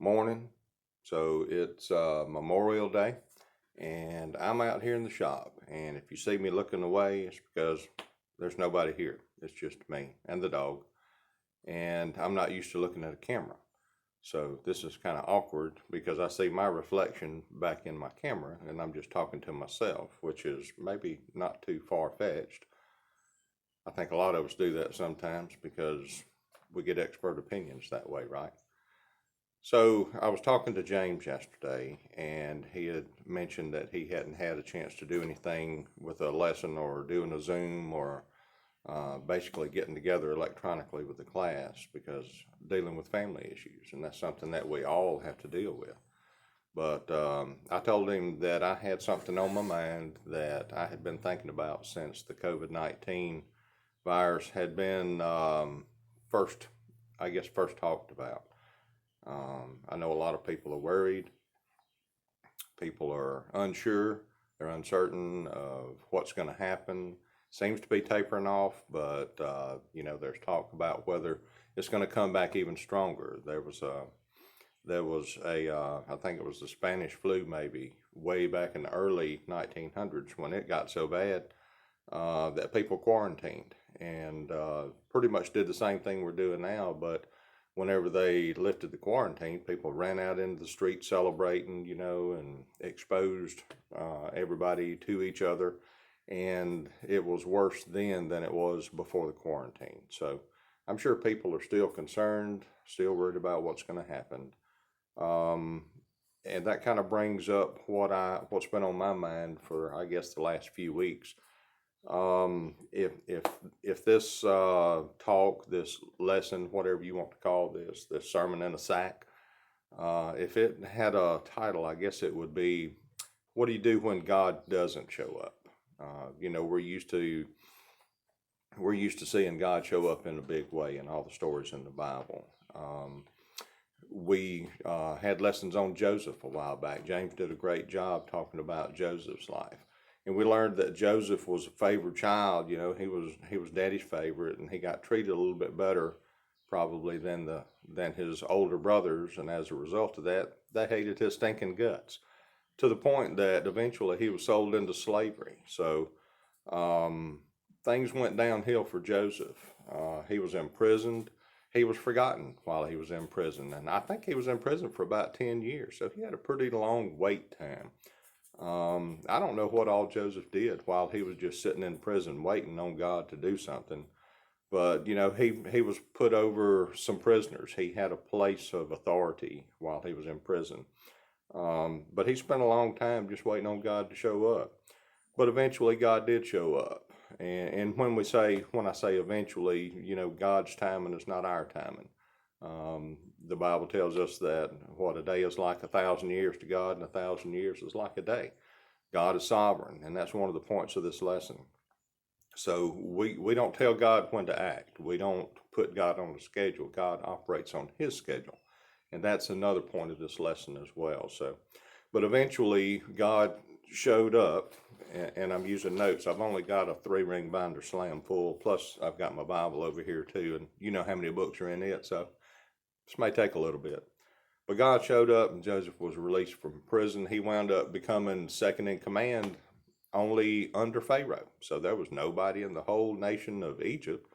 morning. So it's Memorial Day, and I'm out here in the shop. And if you see me looking away, it's because there's nobody here. It's just me and the dog. And I'm not used to looking at a camera. So this is kind of awkward because I see my reflection back in my camera and I'm just talking to myself, which is maybe not too far-fetched. I think a lot of us do that sometimes because we get expert opinions that way, right? So I was talking to James yesterday, and he had mentioned that he hadn't had a chance to do anything with a lesson or doing a Zoom or basically getting together electronically with the class because dealing with family issues, and that's something that we all have to deal with. But I told him that I had something on my mind that I had been thinking about since the COVID-19 virus had been first talked about. I know a lot of people are worried. People are unsure. They're uncertain of what's going to happen. Seems to be tapering off, but there's talk about whether it's going to come back even stronger. There was a I think it was the Spanish flu, maybe way back in the early 1900s when it got so bad that people quarantined and pretty much did the same thing we're doing now, but whenever they lifted the quarantine, people ran out into the street celebrating, and exposed everybody to each other. And it was worse then than it was before the quarantine. So I'm sure people are still concerned, still worried about what's going to happen. And that kind of brings up what's been on my mind for, I guess, the last few weeks. If this talk, this lesson, whatever you want to call this sermon in a sack, if it had a title, I guess it would be, what do you do when God doesn't show up? We're used to seeing God show up in a big way in all the stories in the Bible. We had lessons on Joseph a while back. James did a great job talking about Joseph's life. And we learned that Joseph was a favored child. He was daddy's favorite, and he got treated a little bit better probably than his older brothers. And as a result of that, they hated his stinking guts to the point that eventually he was sold into slavery. So things went downhill for Joseph. He was imprisoned. He was forgotten while he was in prison. And I think he was in prison for about 10 years. So he had a pretty long wait time. I don't know what all Joseph did while he was just sitting in prison waiting on God to do something. But, he was put over some prisoners. He had a place of authority while he was in prison. But he spent a long time just waiting on God to show up. But eventually God did show up. And when I say eventually, God's timing is not our timing. The Bible tells us that a day is like 1,000 years to God, and 1,000 years is like a day. God is sovereign, and that's one of the points of this lesson. So we don't tell God when to act. We don't put God on a schedule. God operates on his schedule. And that's another point of this lesson as well. But eventually God showed up, and I'm using notes. I've only got a 3-ring binder slam full, plus I've got my Bible over here too, and you know how many books are in it, so this may take a little bit. But God showed up, and Joseph was released from prison. He wound up becoming second in command only under Pharaoh. So there was nobody in the whole nation of Egypt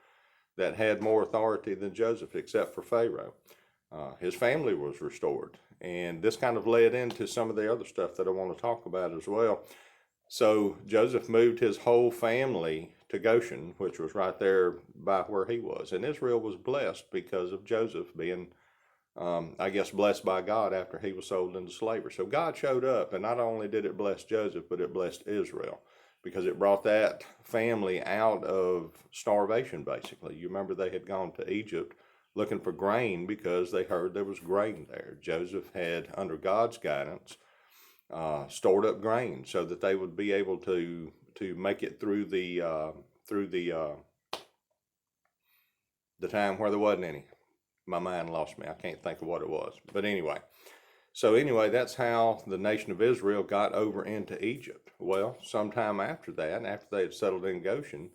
that had more authority than Joseph except for Pharaoh. His family was restored. And this kind of led into some of the other stuff that I want to talk about as well. So Joseph moved his whole family to Goshen, which was right there by where he was. And Israel was blessed because of Joseph being, blessed by God after he was sold into slavery. So God showed up, and not only did it bless Joseph, but it blessed Israel because it brought that family out of starvation, basically. You remember they had gone to Egypt looking for grain because they heard there was grain there. Joseph had, under God's guidance, stored up grain so that they would be able to make it through the time where there wasn't any. My mind lost me. I can't think of what it was. But anyway, that's how the nation of Israel got over into Egypt. Well, sometime after that, after they had settled in Goshen,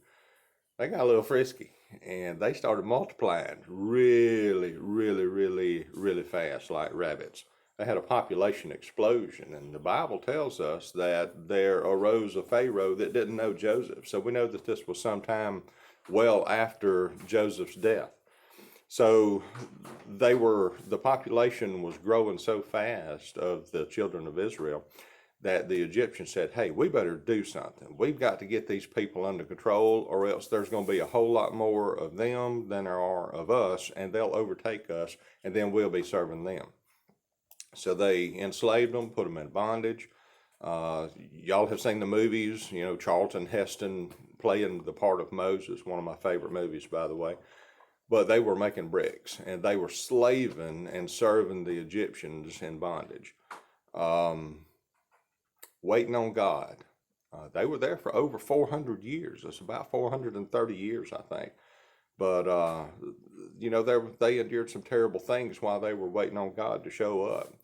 they got a little frisky. and they started multiplying really, really, really, really fast, like rabbits. They had a population explosion, and the Bible tells us that there arose a Pharaoh that didn't know Joseph. So we know that this was sometime well after Joseph's death. So the population was growing so fast of the children of Israel that the Egyptians said, hey, we better do something. We've got to get these people under control, or else there's going to be a whole lot more of them than there are of us, and they'll overtake us, and then we'll be serving them. So they enslaved them, put them in bondage. Y'all have seen the movies, Charlton Heston playing the part of Moses, one of my favorite movies, by the way. But they were making bricks, and they were slaving and serving the Egyptians in bondage. Waiting on God. They were there for over 400 years. It's about 430 years, I think. But, they endured some terrible things while they were waiting on God to show up.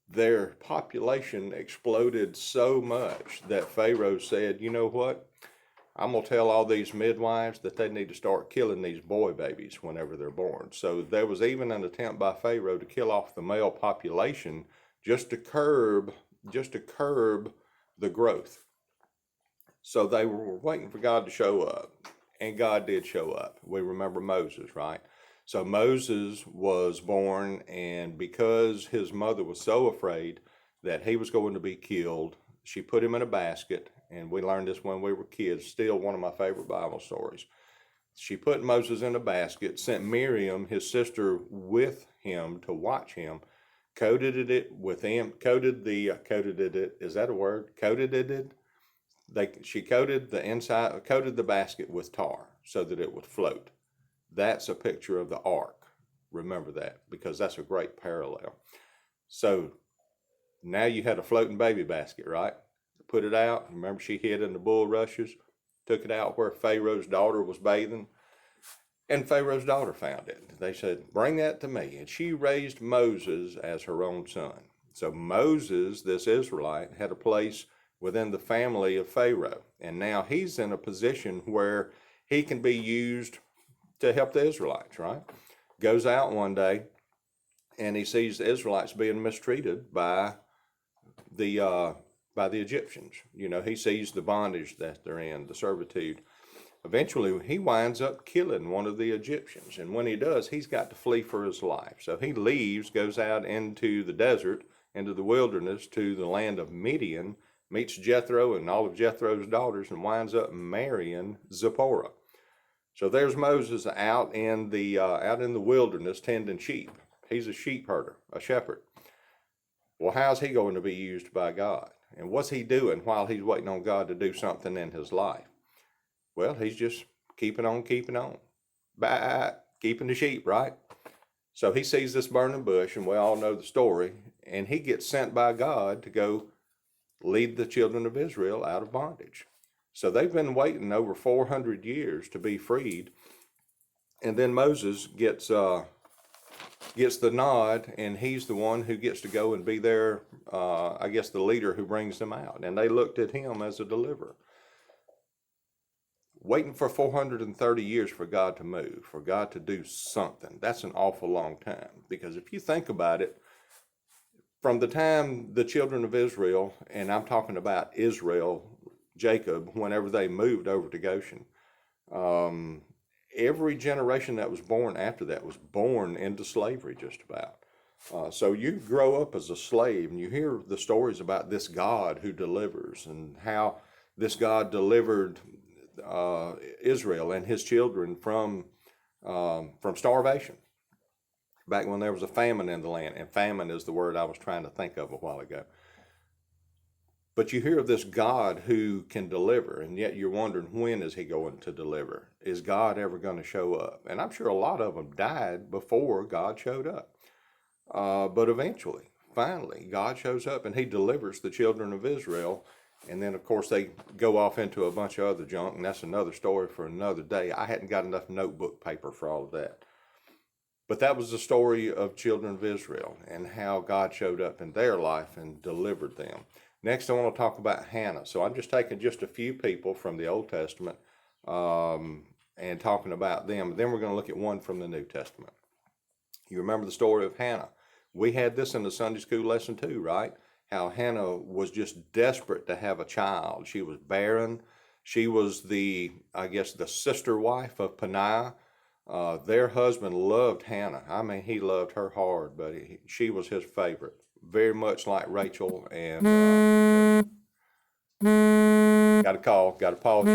Their population exploded so much that Pharaoh said, you know what? I'm going to tell all these midwives that they need to start killing these boy babies whenever they're born. So there was even an attempt by Pharaoh to kill off the male population just to curb the growth. So they were waiting for God to show up, and God did show up. We remember Moses, right? So Moses was born, and because his mother was so afraid that he was going to be killed, she put him in a basket, and we learned this when we were kids, still one of my favorite Bible stories. She put Moses in a basket, sent Miriam, his sister, with him to watch him, coated it with him, coated it, is that a word? Coated it? She coated the basket with tar so that it would float. That's a picture of the ark. Remember that, because that's a great parallel. So now you had a floating baby basket, right? Put it out. Remember, she hid in the bulrushes, took it out where Pharaoh's daughter was bathing, and Pharaoh's daughter found it. They said, bring that to me. And she raised Moses as her own son. So Moses, this Israelite, had a place within the family of Pharaoh. And now he's in a position where he can be used to help the Israelites, right? Goes out one day and he sees the Israelites being mistreated by the Egyptians. He sees the bondage that they're in, the servitude. Eventually, he winds up killing one of the Egyptians. And when he does, he's got to flee for his life. So he leaves, goes out into the desert, into the wilderness, to the land of Midian, meets Jethro and all of Jethro's daughters, and winds up marrying Zipporah. So there's Moses out in the wilderness tending sheep. He's a sheep herder, a shepherd. Well, how's he going to be used by God? And what's he doing while he's waiting on God to do something in his life? Well, he's just keeping on, keeping the sheep, right? So he sees this burning bush, and we all know the story, and he gets sent by God to go lead the children of Israel out of bondage. So they've been waiting over 400 years to be freed, and then Moses gets the nod, and he's the one who gets to go and be their, the leader who brings them out. And they looked at him as a deliverer. Waiting for 430 years for God to move, for God to do something, that's an awful long time. Because if you think about it, from the time the children of Israel, and I'm talking about Israel, Jacob, whenever they moved over to Goshen, every generation that was born after that was born into slavery just about. So you grow up as a slave, and you hear the stories about this God who delivers, and how this God delivered Israel and his children from starvation back when there was a famine in the land. And famine is the word I was trying to think of a while ago. But you hear of this God who can deliver, and yet you're wondering, when is he going to deliver? Is God ever going to show up? And I'm sure a lot of them died before God showed up. But eventually, finally, God shows up and he delivers the children of Israel. And then, of course, they go off into a bunch of other junk, and that's another story for another day. I hadn't got enough notebook paper for all of that. But that was the story of children of Israel and how God showed up in their life and delivered them. Next, I want to talk about Hannah. So I'm just taking just a few people from the Old Testament and talking about them. Then we're going to look at one from the New Testament. You remember the story of Hannah. We had this in the Sunday school lesson too, right? How Hannah was just desperate to have a child. She was barren. She was I guess, the sister wife of Peninnah. Their husband loved Hannah. I mean, he loved her hard, but she was his favorite. Very much like Rachel and got a call, got to pause.